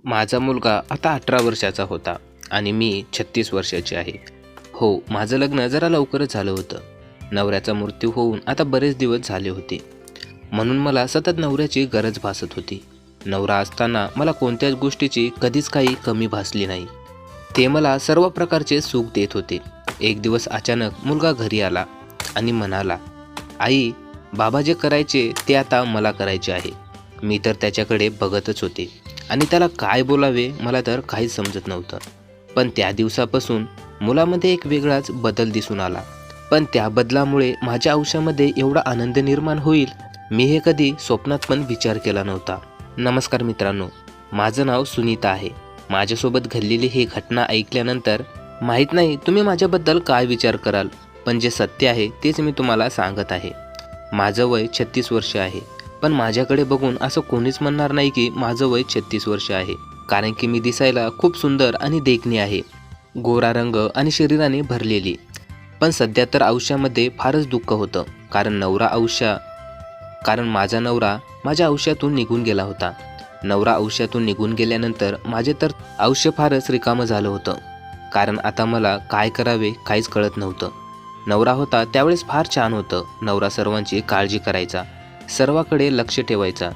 माझा मुलगा आता 18 वर्षाचा होता आणि मी 36 वर्षाची आहे. हो, माझं लग्न जरा लवकरच झालं होतं. नवऱ्याचा मृत्यू होऊन आता बरेच दिवस झाले होते. म्हणून मला सतत नवऱ्याची गरज भासत होती. नवरा असताना मला कोणत्याच गोष्टीची कधीच काही कमी भासली नाही. ते मला सर्व प्रकारचे सुख देत होते. एक दिवस अचानक मुलगा घरी आला आणि म्हणाला, "आई, बाबा जे करायचे ते आता मला करायचे आहे." मी तर त्याच्याकडे बघतच होते आणि त्याला काय बोलावे मला तर काहीच समजत नव्हतं. पण त्या दिवसापासून मुलामध्ये एक वेगळाच बदल दिसून आला. पण त्या बदलामुळे माझ्या आयुष्यामध्ये एवढा आनंद निर्माण होईल मी हे कधी स्वप्नात पण विचार केला नव्हता. नमस्कार मित्रांनो, माझं नाव सुनीता आहे. माझ्यासोबत घडलेली ही घटना ऐकल्यानंतर माहीत नाही तुम्ही माझ्याबद्दल काय विचार कराल, पण जे सत्य आहे तेच मी तुम्हाला सांगत आहे. माझं वय 36 वर्ष आहे. पण माझ्याकडे बघून असं कोणीच म्हणणार नाही की माझं वय 36 वर्ष आहे. कारण की मी दिसायला खूप सुंदर आणि देखणी आहे, गोरा रंग आणि शरीराने भरलेली. पण सध्या तर आयुष्यामध्ये फारच दुःख होतं. कारण माझा नवरा माझ्या आयुष्यातून निघून गेला होता. नवरा आयुष्यातून निघून गेल्यानंतर माझे तर आयुष्य फारच रिकामं झालं होतं. कारण आता मला काय करावे काहीच कळत नव्हतं. नवरा होता त्यावेळेस फार छान होतं. नवरा सर्वांची काळजी करायचा, सर्वाकडे लक्ष ठेवायचा.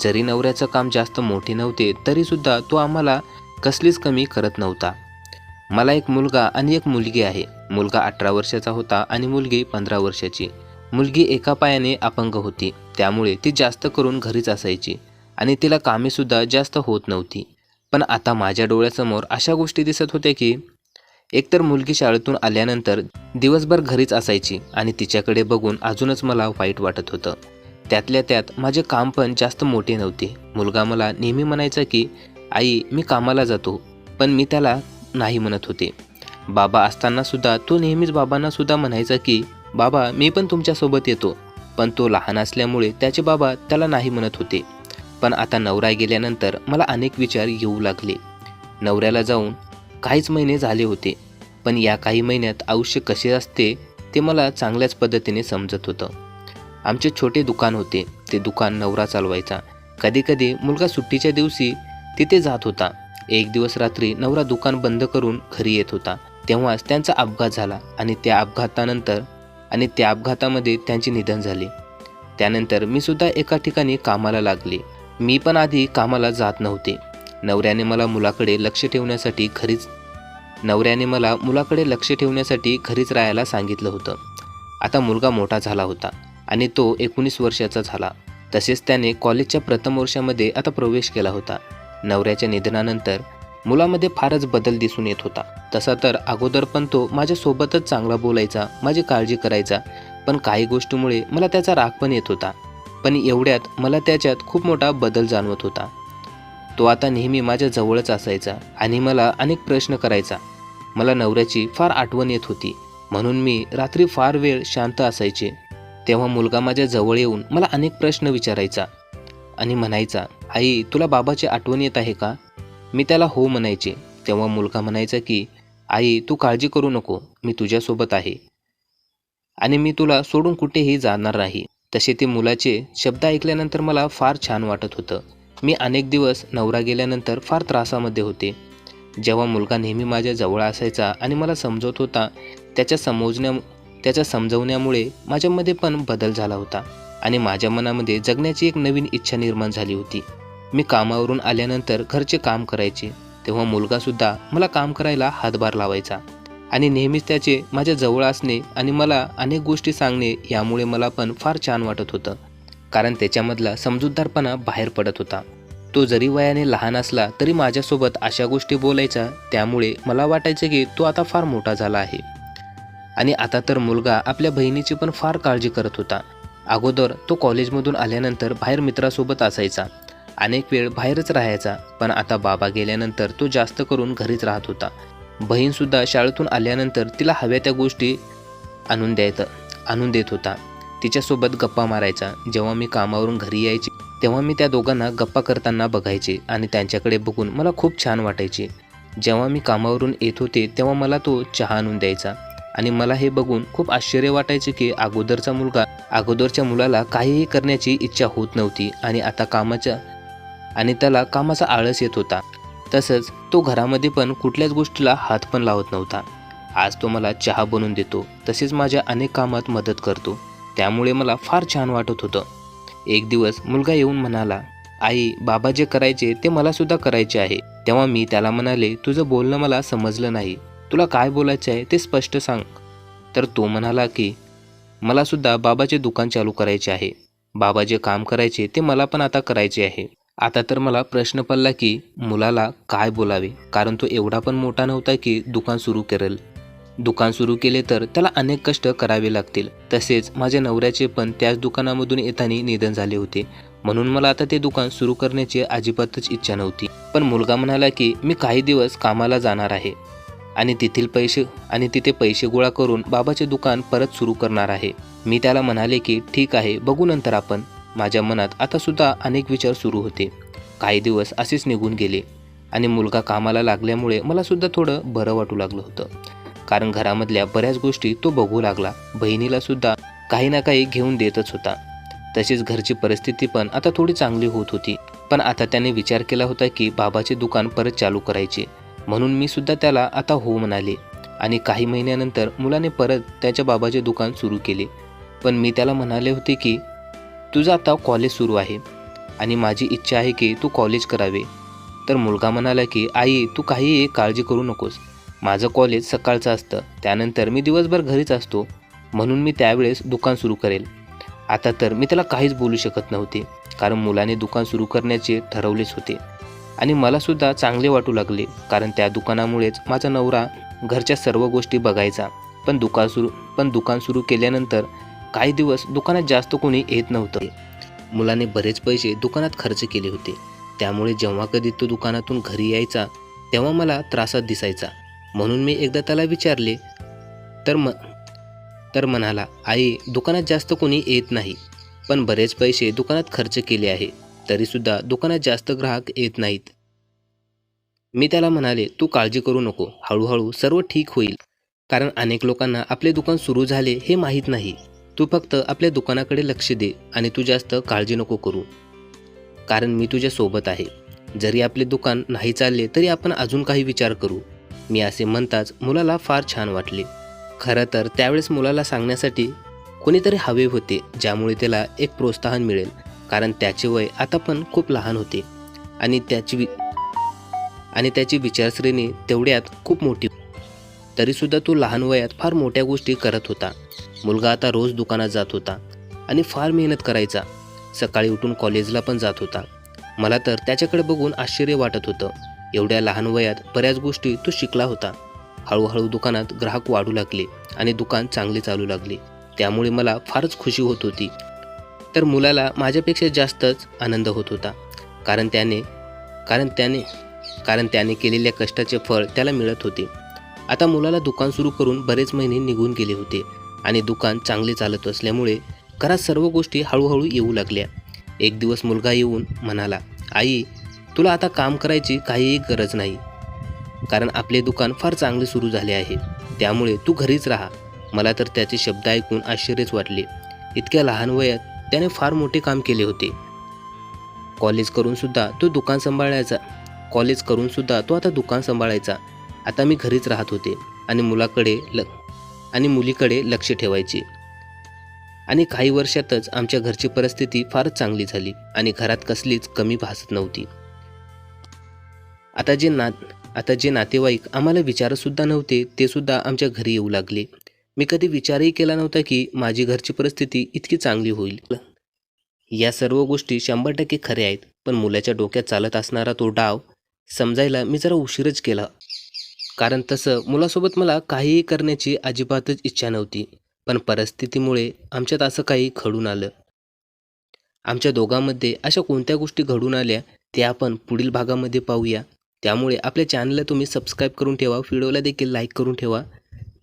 जरी नवऱ्याचं काम जास्त मोठे नव्हते तरीसुद्धा तो आम्हाला कसलीच कमी करत नव्हता. मला एक मुलगा आणि एक मुलगी आहे. मुलगा 18 वर्षाचा होता आणि मुलगी 15 वर्षाची. मुलगी एका पायाने अपंग होती, त्यामुळे ती जास्त करून घरीच असायची आणि तिला कामेसुद्धा जास्त होत नव्हती. पण आता माझ्या डोळ्यासमोर अशा गोष्टी दिसत होत्या की एकतर मुलगी शाळेतून आल्यानंतर दिवसभर घरीच असायची आणि तिच्याकडे बघून अजूनच मला वाईट वाटत होतं. त्यातल्या त्यात माझे काम पण जास्त मोठे नव्हते. मुलगा मला नेहमी म्हणायचा की आई, मी कामाला जातो, पण मी त्याला नाही म्हणत होते. बाबा असताना सुद्धा तो नेहमीच बाबांना सुद्धा म्हणायचा की बाबा, मी पण तुमच्यासोबत येतो, पण तो लहान असल्यामुळे त्याचे बाबा त्याला नाही म्हणत होते. पण आता नवरा गेल्यानंतर मला अनेक विचार येऊ लागले. नवऱ्याला जाऊन काहीच महिने झाले होते, पण या काही महिन्यात आयुष्य कसे असते ते मला चांगल्याच पद्धतीने समजत होतं. आमचे छोटे दुकान होते, ते दुकान नवरा चालवायचा. कधीकधी मुलगा सुट्टीच्या दिवशी तिथे जात होता. एक दिवस रात्री नवरा दुकान बंद करून घरी येत होता, तेव्हाच त्यांचा अपघात झाला आणि त्या अपघातामध्ये त्यांचे निधन झाले. त्यानंतर मी सुद्धा एका ठिकाणी कामाला लागले. मी पण आधी कामाला जात नव्हते. नवऱ्याने मला मुलाकडे लक्ष ठेवण्यासाठी घरीच राहायला सांगितलं होतं. आता मुलगा मोठा झाला होता आणि तो 19 वर्षाचा झाला. तसेच त्याने कॉलेजच्या प्रथम वर्षामध्ये आता प्रवेश केला होता. नवऱ्याच्या निधनानंतर मुलामध्ये फारच बदल दिसून येत होता. तसा तर अगोदर पण तो माझ्यासोबतच चांगला बोलायचा, माझी काळजी करायचा, पण काही गोष्टीमुळे मला त्याचा राग पण येत होता. पण एवढ्यात मला त्याच्यात खूप मोठा बदल जाणवत होता. तो आता नेहमी माझ्या जवळच असायचा आणि मला अनेक प्रश्न करायचा. मला नवऱ्याची फार आठवण येत होती, म्हणून मी रात्री फार वेळ शांत असायचे. तेव्हा मुलगा माझ्या जवळ येऊन मला अनेक प्रश्न विचारायचा आणि म्हणायचा, आई, तुला बाबाची आठवण येत आहे का? मी त्याला हो म्हणायचे. तेव्हा मुलगा म्हणायचा की आई, तू काळजी करू नको, मी तुझ्यासोबत आहे आणि मी तुला सोडून कुठेही जाणार नाही. तसे ते मुलाचे शब्द ऐकल्यानंतर मला फार छान वाटत होतं. मी अनेक दिवस नवरा गेल्यानंतर फार त्रासामध्ये होते. जेव्हा मुलगा नेहमी माझ्या जवळ असायचा आणि मला समजवत होता, त्याच्या समजवण्यामुळे माझ्यामध्ये पण बदल झाला होता आणि माझ्या मनामध्ये जगण्याची एक नवीन इच्छा निर्माण झाली होती. मी कामावरून आल्यानंतर घरचे काम करायचे, तेव्हा मुलगासुद्धा मला काम करायला हातभार लावायचा आणि नेहमीच त्याचे माझ्या जवळ असणे आणि मला अनेक गोष्टी सांगणे यामुळे मला पण फार छान वाटत होतं. कारण त्याच्यामधला समजूतदारपणा बाहेर पडत होता. तो जरी वयाने लहान असला तरी माझ्यासोबत अशा गोष्टी बोलायचा, त्यामुळे मला वाटायचं की तो आता फार मोठा झाला आहे. आणि आता तर मुलगा आपल्या बहिणीची पण फार काळजी करत होता. अगोदर तो कॉलेजमधून आल्यानंतर बाहेर मित्रासोबत असायचा, अनेक वेळ बाहेरच राहायचा, पण आता बाबा गेल्यानंतर तो जास्त करून घरीच राहत होता. बहीणसुद्धा शाळेतून आल्यानंतर तिला हव्या त्या गोष्टी आणून देत होता. तिच्यासोबत गप्पा मारायचा. जेव्हा मी कामावरून घरी यायचे तेव्हा मी त्या दोघांना गप्पा करताना बघायचे आणि त्यांच्याकडे बघून मला खूप छान वाटायचे. जेव्हा मी कामावरून येत होते तेव्हा मला तो चहा आणून द्यायचा आणि मला हे बघून खूप आश्चर्य वाटायचे की अगोदरच्या मुलाला काहीही करण्याची इच्छा होत नव्हती आणि आता त्याला कामाचा आळस येत होता. तसंच तो घरामध्ये पण कुठल्याच गोष्टीला हात पण लावत नव्हता. आज तो मला चहा बनवून देतो, तसेच माझ्या अनेक कामात मदत करतो. त्यामुळे मला फार छान वाटत होतं. एक दिवस मुलगा येऊन म्हणाला, आई, बाबा जे करायचे ते मला सुद्धा करायचे आहे. तेव्हा मी त्याला म्हणाले, तुझं बोलणं मला समजलं नाही. तुला काय बोलायचं आहे ते स्पष्ट सांग. तर तो म्हणाला की मला सुद्धा बाबाचे दुकान चालू करायचे आहे. बाबा जे काम करायचे ते मला पण आता करायचे आहे. आता तर मला प्रश्न पडला की मुलाला काय बोलावे, कारण तो एवढा पण मोठा नव्हता की दुकान सुरू करेल. दुकान सुरू केले तर त्याला अनेक कष्ट करावे लागतील. तसेच माझ्या नवऱ्याचे पण त्याच दुकानामधून येताना निधन झाले होते, म्हणून मला आता ते दुकान सुरू करण्याची अजिबातच इच्छा नव्हती. पण मुलगा म्हणाला की मी काही दिवस कामाला जाणार आहे आणि तिथे पैसे गोळा करून बाबाचे दुकान परत सुरू करणार आहे. मी त्याला म्हणाले की ठीक आहे, बघू नंतर आपण. माझ्या मनात आता सुद्धा अनेक विचार सुरू होते. काही दिवस असेच निघून गेले आणि मुलगा कामाला लागल्यामुळे मला सुद्धा थोडं बरं वाटू लागलं होतं, कारण घरामधल्या बऱ्याच गोष्टी तो बघू लागला. बहिणीला सुद्धा काही ना काही घेऊन देतच होता. तसेच घरची परिस्थिती पण आता थोडी चांगली होत होती. पण आता त्याने विचार केला होता की बाबाचे दुकान परत चालू करायचे, म्हणून मी सुद्धा त्याला आता हो म्हणाले. आणि काही महिन्यानंतर मुलाने परत त्याच्या बाबाचे दुकान सुरू केले. पण मी त्याला म्हणाले होते की तुझं आता कॉलेज सुरू आहे आणि माझी इच्छा आहे की तू कॉलेज करावे. तर मुलगा म्हणाला की आई, तू काहीही काळजी करू नकोस. माझं कॉलेज सकाळचं असतं, त्यानंतर मी दिवसभर घरीच असतो, म्हणून मी त्यावेळेस दुकान सुरू करेल. आता तर मी त्याला काहीच बोलू शकत नव्हते, कारण मुलाने दुकान सुरू करण्याचे ठरवलेच होते. आणि मला सुद्धा चांगले वाटू लागले, कारण त्या दुकानामुळेच माझा नवरा घरच्या सर्व गोष्टी बघायचा. पण दुकान सुरू केल्यानंतर काही दिवस दुकानात जास्त कोणी येत नव्हतं. मुलाने बरेच पैसे दुकानात खर्च केले होते, त्यामुळे जेव्हा कधी तो दुकानातून घरी यायचा तेव्हा मला त्रासात दिसायचा. म्हणून मी एकदा त्याला विचारले तर म्हणाला, आई, दुकानात जास्त कोणी येत नाही, पण बरेच पैसे दुकानात खर्च केले आहे, तरीसुद्धा दुकानात जास्त ग्राहक येत नाहीत. मी त्याला म्हणाले, तू काळजी करू नको, हळूहळू सर्व ठीक होईल. कारण अनेक लोकांना आपले दुकान सुरू झाले हे माहीत नाही. तू फक्त आपल्या दुकानाकडे लक्ष दे आणि तू जास्त काळजी नको करू, कारण मी तुझ्या सोबत आहे. जरी आपले दुकान नाही चालले तरी आपण अजून काही विचार करू. मी असे म्हणताच मुलाला फार छान वाटले. खरं तर त्यावेळेस मुलाला सांगण्यासाठी कोणीतरी हवे होते, ज्यामुळे त्याला एक प्रोत्साहन मिळेल, कारण त्याचे वय आता पण खूप लहान होते आणि त्याची विचारसरणी तेवढ्यात खूप मोठी. तरीसुद्धा तो लहान वयात फार मोठ्या गोष्टी करत होता. मुलगा आता रोज दुकानात जात होता आणि फार मेहनत करायचा. सकाळी उठून कॉलेजला पण जात होता. मला तर त्याच्याकडे बघून आश्चर्य वाटत होतं. एवढ्या लहान वयात बऱ्याच गोष्टी तो शिकला होता. हळूहळू दुकानात ग्राहक वाढू लागले आणि दुकान चांगले चालू लागले. त्यामुळे मला फारच खुशी होत होती. तर मुलाला माझ्यापेक्षा जास्तच आनंद होत होता, कारण त्याने केलेल्या कष्टाचे फळ त्याला मिळत होते. आता मुलाला दुकान सुरू करून बरेच महिने निघून गेले होते आणि दुकान चांगले चालत असल्यामुळे घरात सर्व गोष्टी हळूहळू येऊ लागल्या. एक दिवस मुलगा येऊन म्हणाला, आई, तुला आता काम करायची काहीही गरज नाही, कारण आपले दुकान फार चांगले सुरू झाले आहे, त्यामुळे तू घरीच राहा. मला तर त्याचे शब्द ऐकून आश्चर्यच वाटले. इतक्या लहान वयात त्याने फार मोठे काम केले होते. कॉलेज करून सुद्धा तो आता दुकान सांभाळायचा. आता मी घरीच राहत होते आणि मुलीकडे लक्ष ठेवायचे. आणि काही वर्षातच आमच्या घरची परिस्थिती फारच चांगली झाली आणि घरात कसलीच कमी भासत नव्हती. आता जे नातेवाईक आम्हाला विचारत सुद्धा नव्हते ते सुद्धा आमच्या घरी येऊ लागले. मी कधी विचारही केला नव्हता की माझी घरची परिस्थिती इतकी चांगली होईल. या सर्व गोष्टी 100% खऱ्या आहेत, पण मुलाच्या डोक्यात चालत असणारा तो डाव समजायला मी जरा उशीरच केला. कारण तसं मुलासोबत मला काहीही करण्याची अजिबातच इच्छा नव्हती, पण परिस्थितीमुळे आमच्यात असं काही घडून आलं. आमच्या दोघांमध्ये अशा कोणत्या गोष्टी घडून आल्या ते आपण पुढील भागामध्ये पाहूया. त्यामुळे आपल्या चॅनलला तुम्ही सबस्क्राईब करून ठेवा, व्हिडिओला देखील लाईक करून ठेवा.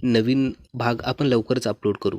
नवीन भाग आपण लवकरच अपलोड करू.